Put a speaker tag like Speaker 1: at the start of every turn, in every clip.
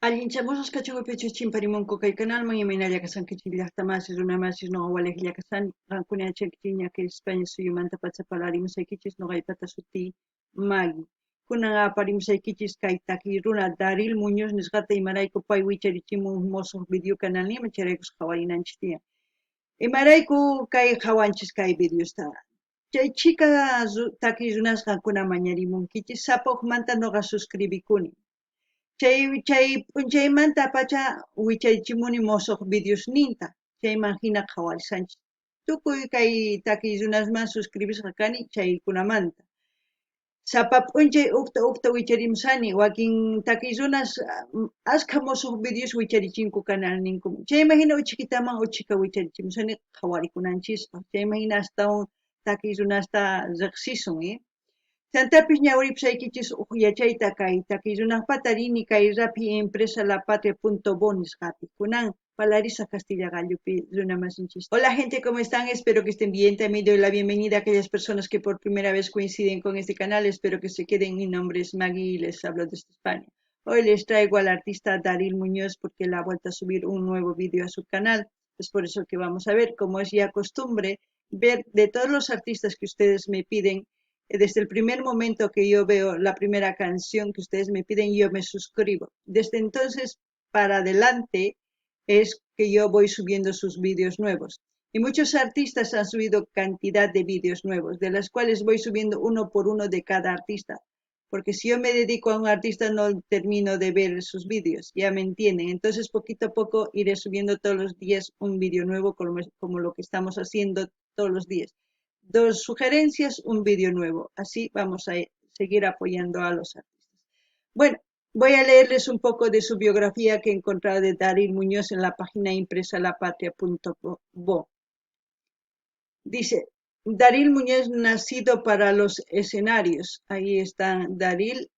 Speaker 1: Allinchamusas kachakupichus chimparimunku kay canalman imaynalla kasankichik llaqtamasis runamasis noqa walayklla kasani qankuna yachaykichik ñaki España suyumanta pachapalarimusaykichis noqaypata sutii Maggie. Kunan aparimusaykichis kay taki runa Daril Muñoz nisqata imarayku pay wicharichimun musuq video canal nima chayraykus qhawarinanchik tiyan. Imarayku kay qhawanchis kay videosta. Chay chika taki runasqankuna mañarimunkichis sapa hukmanta noqa suscribikuni. Chay p'unchaymanta pacha wichaychimuni musuq videos ninta chayman hina qhawarisanchik tukuy kay takiy runasman suscribisqa kani chaykunamanta sapa p'unchay ukta wicharimusani wakin takiy runas ashka musuq videos wicharichinku canal ninkumi chayman hina uchikitaman uchika wicharichimusani qhawarikunanchikpa chayman hina astawan takiy runasta riqsisun Chantapis ñawiripusaykichis huk yachayta kay takiy runaqpata rini kay Rappi empresa lapatria.bo nisqapi kunan Palarisa Castilla Gallupi runamasinchis. Hola gente, ¿cómo están? Espero que estén bien. También doy la bienvenida a aquellas personas que por primera vez coinciden con este canal. Espero que se queden. Mi nombre es Maggie y les hablo desde España. Hoy les traigo al artista Daril Muñoz porque él ha vuelto a subir un nuevo vídeo a su canal. Es por eso que vamos a ver, como es ya costumbre, ver de todos los artistas que ustedes me piden. Desde el primer momento que yo veo la primera canción que ustedes me piden, yo me suscribo. Desde entonces para adelante es que yo voy subiendo sus vídeos nuevos. Y muchos artistas han subido cantidad de vídeos nuevos, de las cuales voy subiendo uno por uno de cada artista. Porque si yo me dedico a un artista no termino de ver sus vídeos, ya me entienden. Entonces poquito a poco iré subiendo todos los días un vídeo nuevo como lo que estamos haciendo todos los días. 2 sugerencias, un vídeo nuevo. Así vamos a seguir apoyando a los artistas. Bueno, voy a leerles un poco de su biografía que he encontrado de Daril Muñoz en la página impresa lapatria.bo. Dice, Daril Muñoz nacido para los escenarios. Ahí está Daril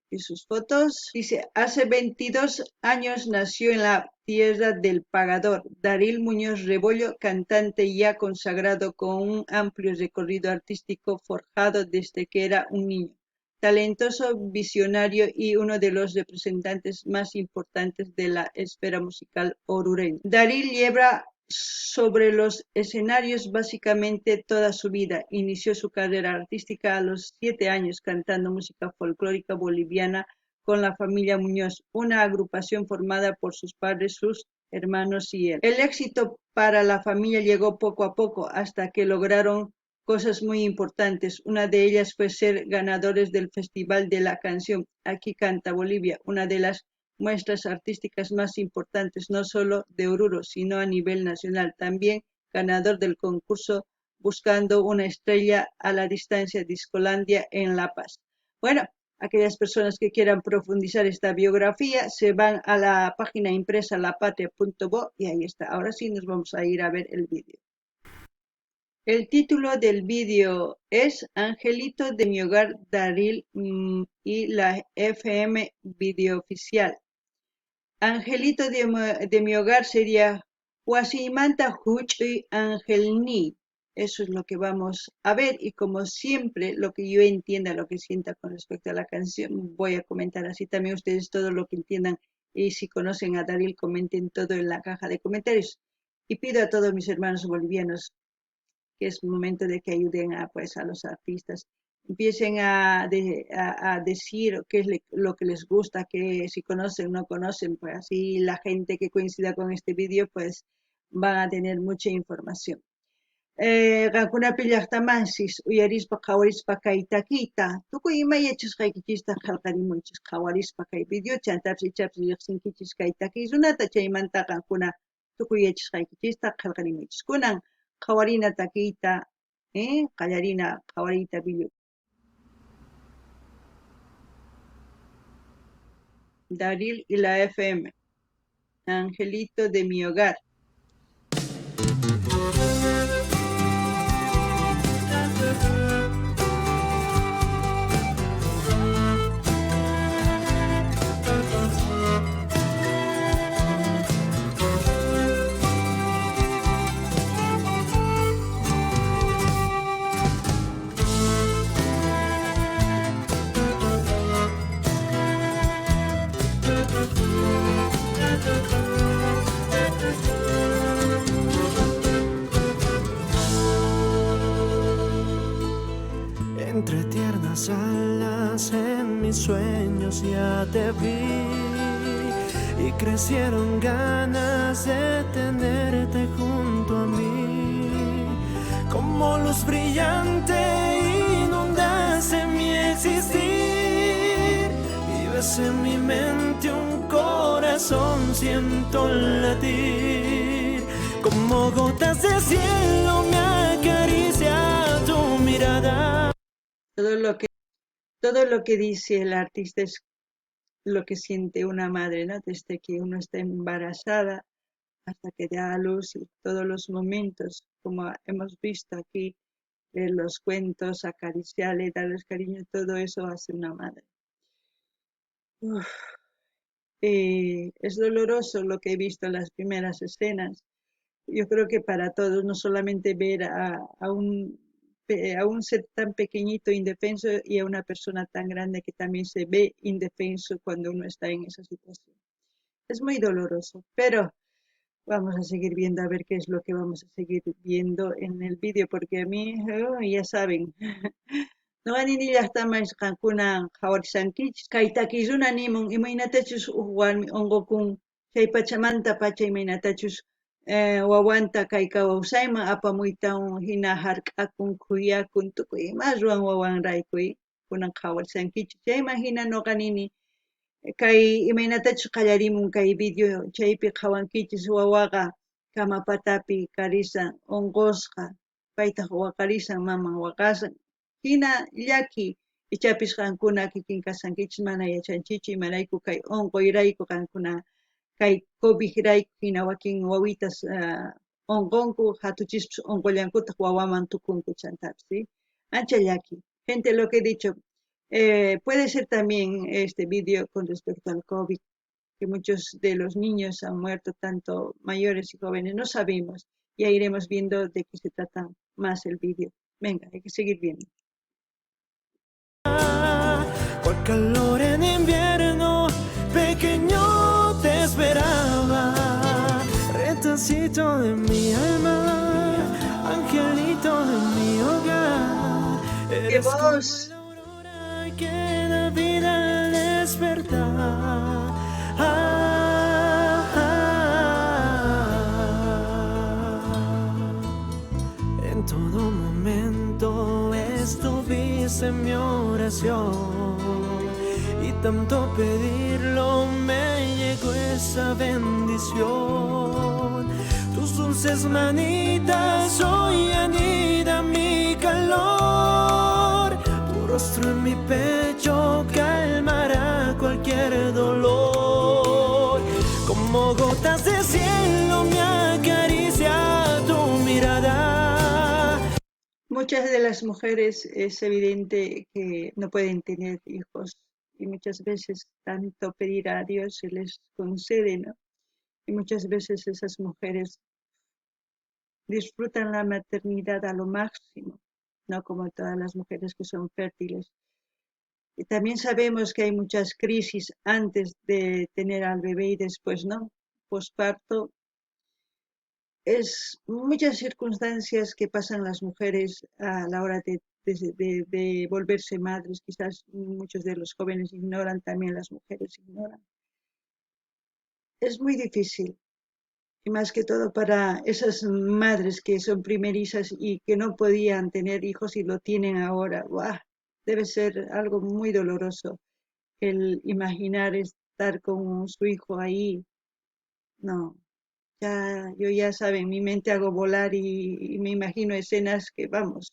Speaker 1: y sus fotos. Dice, hace 22 años nació en la tierra del Pagador. Daril Muñoz Rebollo, cantante ya consagrado con un amplio recorrido artístico forjado desde que era un niño. Talentoso, visionario y uno de los representantes más importantes de la esfera musical orureña. Daril lleva sobre los escenarios básicamente toda su vida. Inició su carrera artística a los 7 años cantando música folclórica boliviana con la familia Muñoz, una agrupación formada por sus padres, sus hermanos y él. El éxito para la familia llegó poco a poco hasta que lograron cosas muy importantes. Una de ellas fue ser ganadores del Festival de la Canción Aquí Canta Bolivia, una de las muestras artísticas más importantes, no solo de Oruro, sino a nivel nacional. También ganador del concurso Buscando una estrella a la distancia Discolandia en La Paz. Bueno, aquellas personas que quieran profundizar esta biografía se van a la página impresa lapatria.bo y ahí está. Ahora sí nos vamos a ir a ver el vídeo. El título del vídeo es Angelito de mi hogar Daril y la FM Video Oficial. Angelito de mi hogar sería Huasimanta Huchi Angelni. Eso es lo que vamos a ver y como siempre lo que yo entienda, lo que sienta con respecto a la canción, voy a comentar así también ustedes todo lo que entiendan y si conocen a Daril comenten todo en la caja de comentarios. Y pido a todos mis hermanos bolivianos que es momento de que ayuden a los artistas empiecen a decir qué es lo que les gusta, que si conocen o no conocen, pues así la gente que coincida con este vídeo pues van a tener mucha información. Qankuna pillaqtamansis uyarispa qawarispa kay takiyta tukuy ima yachasqaykichista qillqarimunchis qawarispa kay video chantapis ichapis riqsinkichis kay takiy runata chaymanta qankuna tukuy yachasqaykichista qillqarimunchis kunan qawarina takiyta qallarina qawariyta video Daril y la FM Angelito de mi hogar.
Speaker 2: Entre tiernas alas en mis sueños ya te vi y crecieron ganas de tenerte junto a mí. Como luz brillante inundaste mi existir. Vives en mi mente, un corazón siento latir. Como gotas de cielo me acaricia tu mirada.
Speaker 1: Todo lo que dice el artista es lo que siente una madre, ¿no? Desde que uno está embarazada hasta que da a luz y todos los momentos, como hemos visto aquí, de los cuentos, acariciarle, darles cariño, todo eso hace una madre. Uf, es doloroso lo que he visto en las primeras escenas. Yo creo que para todos, no solamente ver a un ser tan pequeñito, indefenso, y a una persona tan grande que también se ve indefenso cuando uno está en esa situación. Es muy doloroso, pero vamos a seguir viendo a ver qué es lo que vamos a seguir viendo en el vídeo, porque a mí, ya saben, no ni ya está más cancuna hawarisankichis, kay takisuna nimun, imaynatachus warmi onqokun, chay pachamanta pacha imaynatachus wawanta kay kawsayman apamuytawan hina hark'akun, khuyakun, tukuy ima ruwan wawanraykuy, kunan hawarisankichis. Chayman hina noqa nini, kay imaynatachus qallarimun kay video chaypi qhawankichis wawaqa kamapatapi karisan onqosqa, paytaq waqarisan maman waqasan, hina llaki ichapis qankuna kikin kasankichis mana yachanchichu imarayku kay onqoyrayku qankuna kay COVID-rayku hina wakin wawitas onqonku hatuchispis onqollankutaq wawaman tukunku chantapis, ¿sí? Ancha llaki. Gente, lo que he dicho, puede ser también este vídeo con respecto al COVID, que muchos de los niños han muerto, tanto mayores y jóvenes, no sabemos. Ya iremos viendo de qué se trata más el vídeo. Venga, hay que seguir viendo.
Speaker 2: Cual calor en invierno, pequeño te esperaba. Retacito de mi alma, angelito de mi hogar.
Speaker 1: ¡Qué voz!
Speaker 2: Que da vida al despertar. En todo momento estuviste en mi oración y tanto pedirlo me llegó esa bendición. Tus dulces manitas hoy anidan mi calor. Rostro en mi pecho calmará cualquier dolor. Como gotas de cielo me acaricia tu mirada.
Speaker 1: Muchas de las mujeres es evidente que no pueden tener hijos y muchas veces tanto pedir a Dios se les concede, ¿no? Y muchas veces esas mujeres disfrutan la maternidad a lo máximo, no como todas las mujeres que son fértiles. Y también sabemos que hay muchas crisis antes de tener al bebé y después, ¿no? Posparto. Es muchas circunstancias que pasan las mujeres a la hora de volverse madres. Quizás muchos de los jóvenes ignoran, también las mujeres ignoran. Es muy difícil. Y más que todo para esas madres que son primerizas y que no podían tener hijos y lo tienen ahora. ¡Buah! Debe ser algo muy doloroso el imaginar estar con su hijo ahí. No, yo ya saben, mi mente hago volar y me imagino escenas que vamos.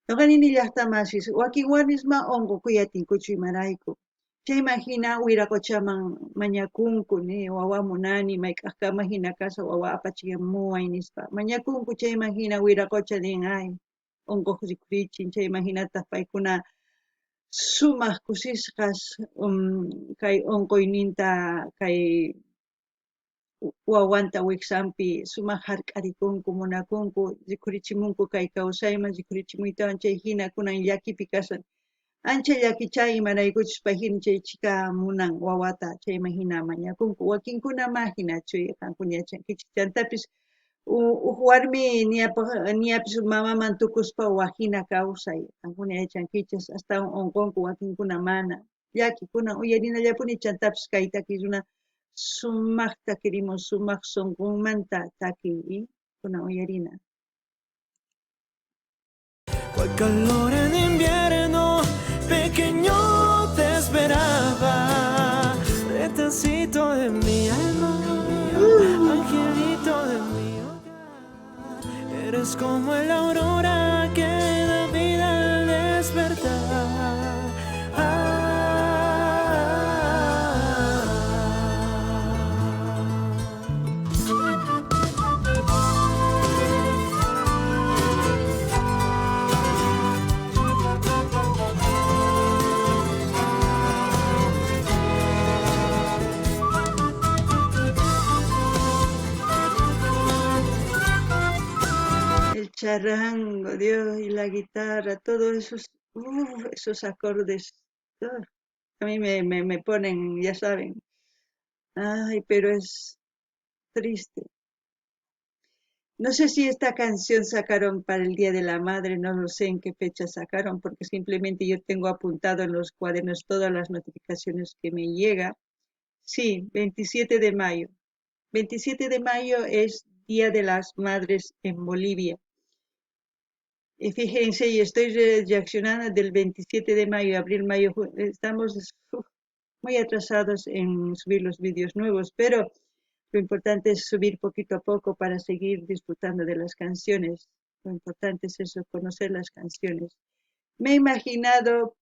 Speaker 1: No ganin llaqta masis, wakin warmisma ongo kuyatinkuchu imarayku. Chay imagina wiraquchaman mañakunku ni wawamunani mayk'aqkama hina kasha wawa apachimuway nispa. Mañakunku chay imagina wiraqucha nin ay ongoq rikurichin, chay imaginataq paykuna sumaq kusisqas kay onqoyninta kay wawanta wiksanpi sumaq hark'arikunku munakunku rikurichimunku kay kawsayman, rikurichimuytawan chay hina kunan llakipi kasan Ancha llakichay imaraykuchus payhina chay chika munan wawata chayman hina mañakunku wakinkuna hinachu kankuñachankichik chantapis huk warmi niapis mamaman tukuspa wajina kawsay kankuna yachankichik astawan unqunku wakinkuna mana llaki kunan uyarinallapuni chantapis kay taki runa sumaqta querimun sumaq sunqunmanta takiy kunan uyarina.
Speaker 2: Cual calor en invierno, pequeño te esperaba, retacito de mi alma, angelito de mi hogar. Eres como la aurora que da vida al despertar.
Speaker 1: El charango, Dios, y la guitarra, todos esos acordes, a mí me ponen, ya saben, ay, pero es triste. No sé si esta canción sacaron para el Día de la Madre, no lo sé en qué fecha sacaron, porque simplemente yo tengo apuntado en los cuadernos todas las notificaciones que me llega. Sí, 27 de mayo. 27 de mayo es Día de las Madres en Bolivia. Y fíjense, y estoy reaccionando del 27 de mayo, abril, mayo, estamos muy atrasados en subir los vídeos nuevos, pero lo importante es subir poquito a poco para seguir disfrutando de las canciones. Lo importante es eso, conocer las canciones. Me he imaginado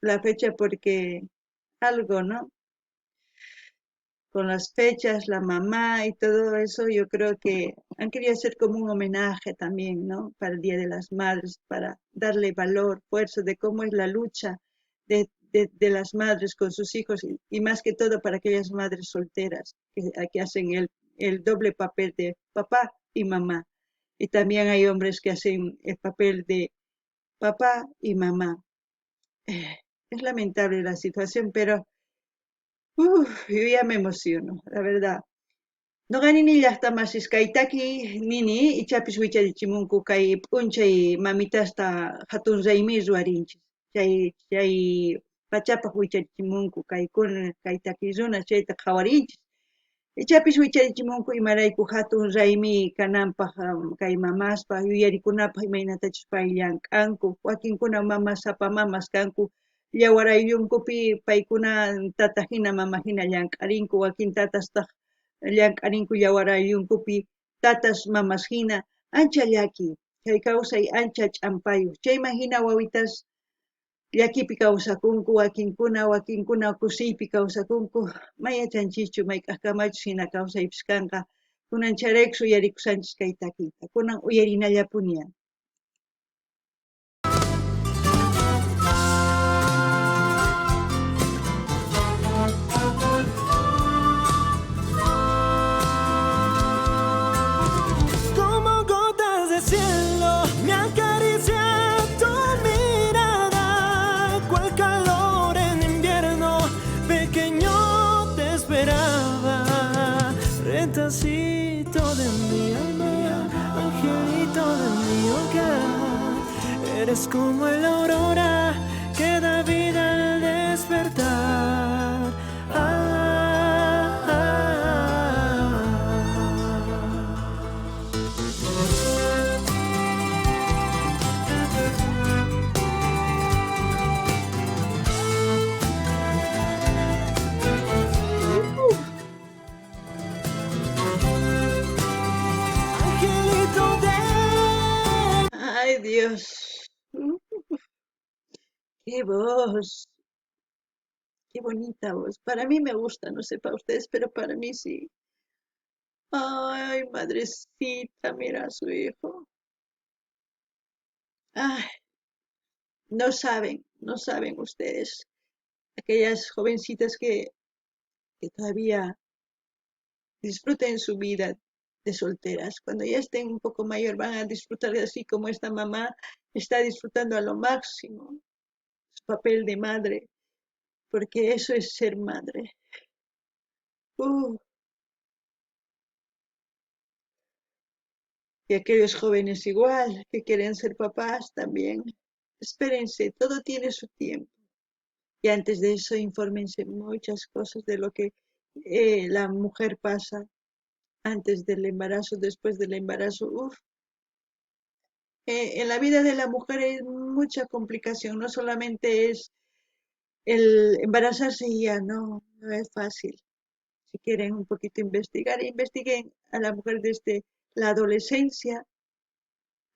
Speaker 1: la fecha porque algo, ¿no? Con las fechas, la mamá y todo eso, yo creo que han querido hacer como un homenaje también, ¿no? Para el Día de las Madres, para darle valor, fuerza de cómo es la lucha de las madres con sus hijos y más que todo para aquellas madres solteras que hacen el doble papel de papá y mamá. Y también hay hombres que hacen el papel de papá y mamá. Es lamentable la situación, pero yo ya me emociono, la verdad. Nuqanini llaqtamasisqa kay taki nini ichapis wicharichimunku kay p'unchay mamitasta hatun raymi ruwarinchik. Chay pachapaq wicharichimunku kaykuna kay taki runa chayta qhawarinchik. Ichapis wicharichimunku imarayku hatun raymi kananpaq kay mamaspa yuyarikunapaq imaynatachus pay llank'anku. Wakinkuna mama sapa mamas kanku. Yawar ayllunkupi paykuna tata hina mama hina llank'arinku wakin tatastaq llank'arinku yawar ayllunkupi tatas mamas hina ancha llaki kay kawsay ancha ch'ampayuq chayman hina wawitas llakipi kawsakunku wakinkuna kusiypi kawsakunku mayachanchichu mayk'aqkamachus hina kawsaypis kanqa kunan chayraykus uyarikusanchis kay takiyta kunan uyarinallapuni.
Speaker 2: De mi alma, angelito de mi hogar, eres como la aurora que da vida al despertar.
Speaker 1: Ay, Dios. Qué voz. Qué bonita voz. Para mí me gusta, no sé para ustedes, pero para mí sí. Ay, madrecita, mira a su hijo. Ay, no saben ustedes. Aquellas jovencitas que todavía disfruten su vida de solteras. Cuando ya estén un poco mayor van a disfrutar así como esta mamá está disfrutando a lo máximo su papel de madre, porque eso es ser madre. Uh, y aquellos jóvenes igual, que quieren ser papás también. Espérense, todo tiene su tiempo. Y antes de eso, infórmense muchas cosas de lo que la mujer pasa antes del embarazo, después del embarazo. Uf, en la vida de la mujer hay mucha complicación, no solamente es el embarazarse y ya, no, no es fácil. Si quieren un poquito investigar, investiguen a la mujer desde la adolescencia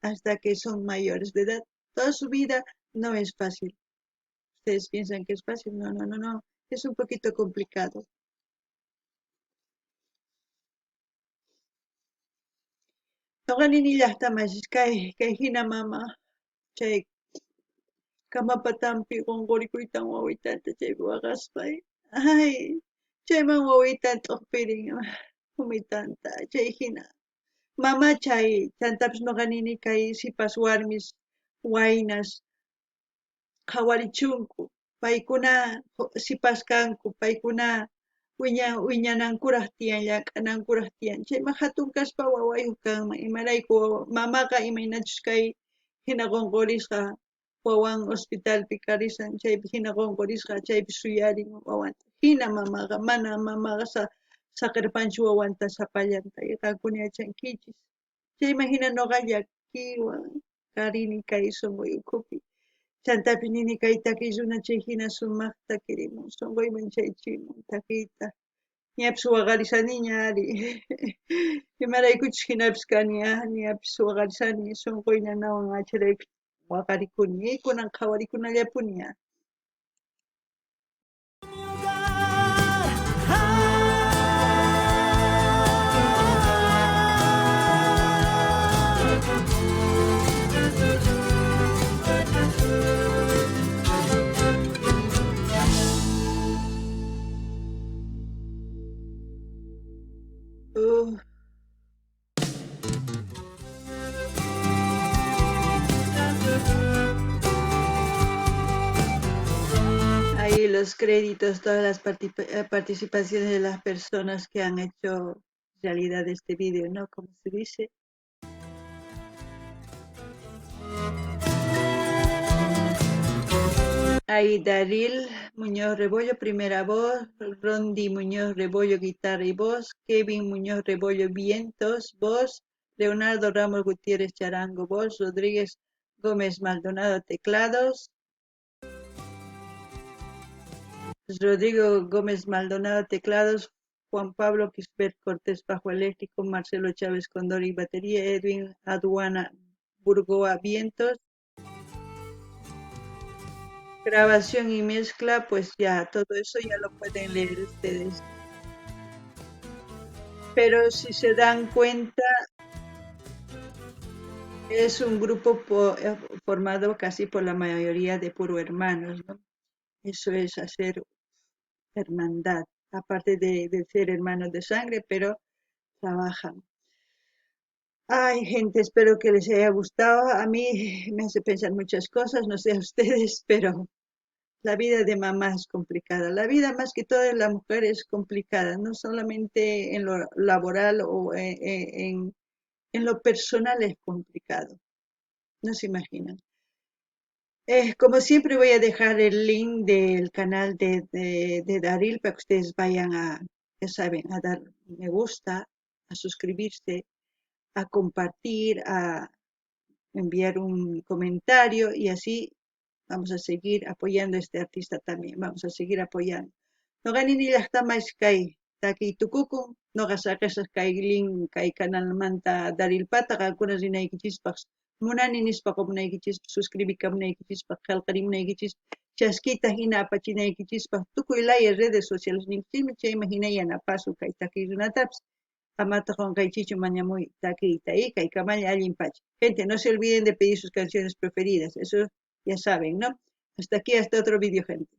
Speaker 1: hasta que son mayores de edad. Toda su vida no es fácil. Ustedes piensan que es fácil, no, no, no, no, es un poquito complicado. Noqanini llaqtamashish kay hina mama, chay kamapatanpi qunqurikuytan wawitanta chaypi waqaspay. Ay, chayman wawitan t'uqpirin, umitanta, chay hina. Mama chay, chantapis noqanini kay sipas warmis, waynas, qhawarichunku. Paykuna sipaskanku, paykuna wiñanankuraq tiyan, llak'anankuraq tiyan. Chayman hatun kaspa wawayuq kanman, imarayku mamaqa imaynachus kay hina qunqurisqa wawan hospitalpi karisan, chaypi hina qunqurisqa, chaypi suyarin wawanta. Hina mamaqa, mana mamaqa saqirpanchu wawanta sapallanta, qankuna yachankichis. Chayman hina noqa llakiwan karini kay sunquy ukhupi. Chantapis nini kay takilluna chay hina sumaqta kirimun, sunquyman chaychimun takiyta. Ñapis waqarisaniña ari. Imaraykuchus hinapis kani, ñapis waqarisani, sunquy nanawan acharaykus waqarikuni, kunan qhawarikunallapuña. Ahí los créditos, todas las participaciones de las personas que han hecho realidad este vídeo, ¿no? Como se dice. Ahí Daril Muñoz Rebollo, primera voz, Rondi Muñoz Rebollo, guitarra y voz, Kevin Muñoz Rebollo, vientos, voz, Leonardo Ramos Gutiérrez Charango, voz, Rodríguez Gómez Maldonado, teclados, Rodrigo Gómez Maldonado, teclados, Juan Pablo Quisbert Cortés, bajo eléctrico, Marcelo Chávez Condori, batería, Edwin Aduana Burgoa, vientos, grabación y mezcla, pues ya, todo eso ya lo pueden leer ustedes. Pero si se dan cuenta, es un grupo formado casi por la mayoría de puro hermanos, ¿no? Eso es hacer hermandad, aparte de ser hermanos de sangre, pero trabajan. Ay, gente, espero que les haya gustado. A mí me hace pensar muchas cosas, no sé a ustedes, pero la vida de mamá es complicada. La vida más que todo de la mujer es complicada, no solamente en lo laboral o en lo personal es complicado. No se imaginan. Como siempre voy a dejar el link del canal de Daril para que ustedes vayan ya saben, a dar me gusta, a suscribirse, a compartir, a enviar un comentario y así vamos a seguir apoyando a este artista también, vamos a seguir apoyando. No ganin ni las tamas kay taki tukukun, no gasakasas kay link kay canal manta Daril Pata, algunas dinaykichis munani nispa munaykichis suscribika munaykichis qalqari munaykichis chaskita hina apachinaykichis tukuy laya redes sociales ninkichis chayma hina yanapasu kay taki runatapas. Amata qonqaykichu mañamuy takiyta y kay kamalla allinpacha. Gente, no se olviden de pedir sus canciones preferidas, eso ya saben, ¿no? Hasta aquí, hasta otro vídeo, gente.